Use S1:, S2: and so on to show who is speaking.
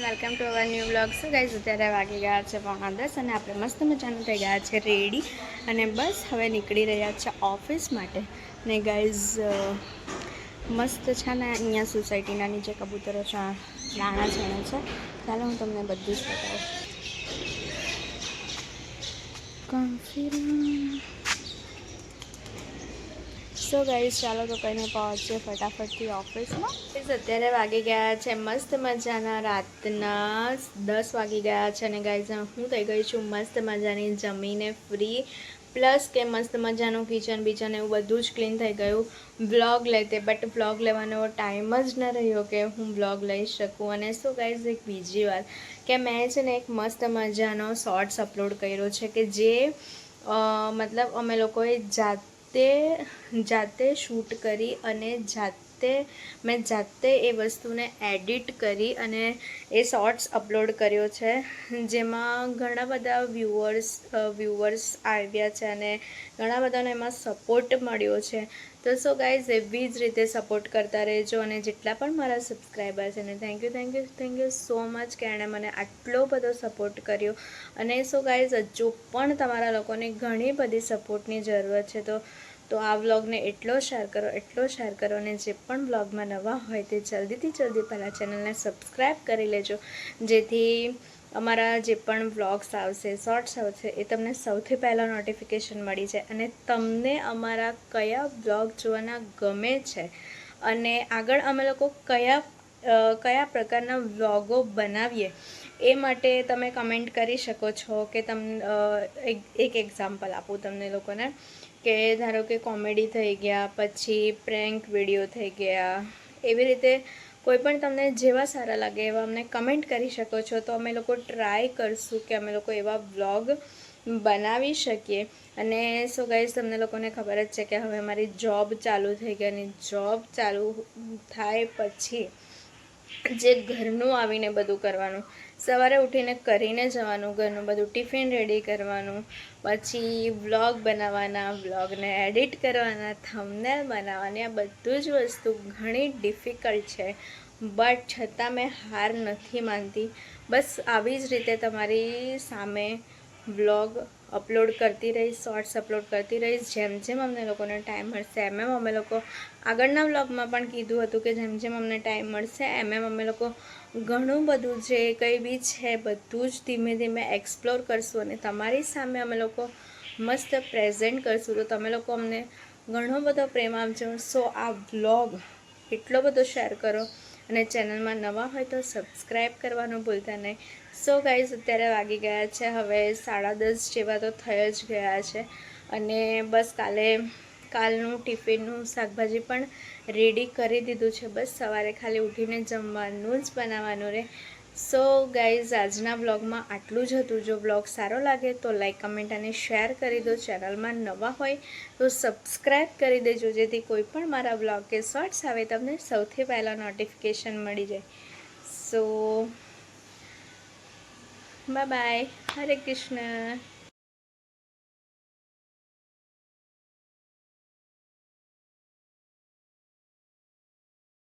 S1: Welcome to our new vlog. So guys અત્યારે વાગી ગયા છે 9:30 અને આપણે મસ્ત મજાનું થઈ ગયા છે રેડી અને બસ હવે નીકળી રહ્યા છે ઓફિસ માટે. ને ગાઈઝ મસ્ત છે ને અહીંયા સોસાયટીના નીચે કબૂતરો દાણા ચણે છે. ચાલો હું તમને બધું જ બતાવું. સો ગાઈઝ ચાલો તો કહીને પહોંચીએ ફટાફટથી ઓફિસમાં. અત્યારે વાગી ગયા છે મસ્ત મજાના રાતના 10 વાગી ગયા છે અને ગાઈઝ હું થઈ ગઈ છું મસ્ત મજાની જમીને ફ્રી. પ્લસ કે મસ્ત મજાનું કિચન બીચન એવું બધું જ ક્લીન થઈ ગયું વ્લોગ લેતે. બટ વ્લોગ લેવાનો ટાઈમ જ ન રહ્યો કે હું વ્લોગ લઈ શકું. અને શું ગાઈઝ એક બીજી વાત કે મેં છે ને એક મસ્ત મજાનો શોર્ટ્સ અપલોડ કર્યો છે કે જે મતલબ અમે લોકોએ જાતે શૂટ કરી અને મેં જાતે એ વસ્તુને એડિટ કરી અને એ શોર્ટ્સ અપલોડ કર્યો છે. જેમાં ઘણા બધા વ્યૂવર્સ આવ્યા છે અને ઘણા બધાને એમાં સપોર્ટ મળ્યો છે. તો સો ગાઈઝ એવી જ રીતે સપોર્ટ કરતા રહેજો. અને જેટલા પણ મારા સબસ્ક્રાઈબર છે ને થેન્ક યુ સો મચ કે એણે મને આટલો બધો સપોર્ટ કર્યો. અને સો ગાઈઝ હજુ પણ તમારા લોકોને ઘણી બધી સપોર્ટની જરૂરત છે. તો આ વ્લોગને એટલો શેર કરો અને જે પણ વ્લોગમાં નવા હોય તે જલ્દી પહેલાં ચેનલને સબસ્ક્રાઈબ કરી લેજો, જેથી અમારા જે પણ વ્લોગ્સ આવશે શોર્ટ્સ આવશે એ તમને સૌથી પહેલાં નોટિફિકેશન મળી જાય. અને તમને અમારા કયા વ્લોગ જોવાના ગમે છે અને આગળ અમે લોકો કયા પ્રકારના વ્લોગો બનાવીએ એ માટે તમે કમેન્ટ કરી શકો છો. કે એક એક્ઝામ્પલ આપું તમને લોકોને કે ધારો કે કોમેડી થઈ ગયા, પછી પ્રેન્ક વિડીયો થઈ ગયા, એવી રીતે કોઈ પણ તમને જેવા સારા લાગે એવા અમને કમેન્ટ કરી શકો છો. તો અમે લોકો ટ્રાય કરશું કે અમે લોકો એવા વ્લોગ બનાવી શકીએ. અને સો ગાઈઝ તમને લોકોને ખબર જ છે કે હવે મારી જોબ ચાલુ થઈ ગઈ અને જોબ ચાલુ થાય પછી જે ઘરનું આવીને બધું કરવાનું, સવારે ઉઠીને કરીને જવાનું, ઘરનું બધું ટિફિન રેડી કરવાનું, પછી વ્લોગ બનાવવાના, વ્લોગને એડિટ કરવાના, થંબનેલ બનાવવાની, આ બધું જ વસ્તુ ઘણી ડિફિકલ્ટ છે. બટ છતાં મેં હાર નથી માનતી. બસ આવી જ રીતે તમારી સામે વ્લોગ અપલોડ કરતી રહીશ, શોર્ટ્સ અપલોડ કરતી રહીશ. જેમ અમને લોકોને ટાઈમ મળશે એમ અમે લોકો આગળના વ્લોગમાં પણ કીધું હતું કે જેમ અમને ટાઈમ મળશે એમ અમે લોકો ઘણું બધું જે કંઈ બી છે બધું જ ધીમે એક્સપ્લોર કરશું અને તમારી સામે અમે લોકો મસ્ત પ્રેઝન્ટ કરશું. તો તમે લોકો અમને ઘણો બધો પ્રેમ આપજો. સો આ વ્લોગ એટલો બધો શેર કરો અને ચેનલમાં નવા હોય તો સબસ્ક્રાઈબ કરવાનું ભૂલતા નહીં. સો ગાઈઝ અત્યારે વાગી ગયા છે હવે 10:30 જેવા તો થઈ જ ગયા છે. અને બસ કાલનું ટિફિનનું શાકભાજી પણ રેડી કરી દીધું છે. બસ સવારે ખાલી ઉઠીને જમવાનું જ બનાવવાનું રહે. સો ગાઈઝ આજના વ્લોગમાં આટલું જ હતું. જો વ્લોગ સારો લાગે તો લાઈક, કમેન્ટ અને શેર કરી દો. ચેનલમાં નવા હોય તો સબસ્ક્રાઈબ કરી દેજો, જેથી કોઈ પણ મારા વ્લોગ કે શોર્ટ્સ આવે તમને સૌથી પહેલાં નોટિફિકેશન મળી જાય. સો બાય, હરે કૃષ્ણ.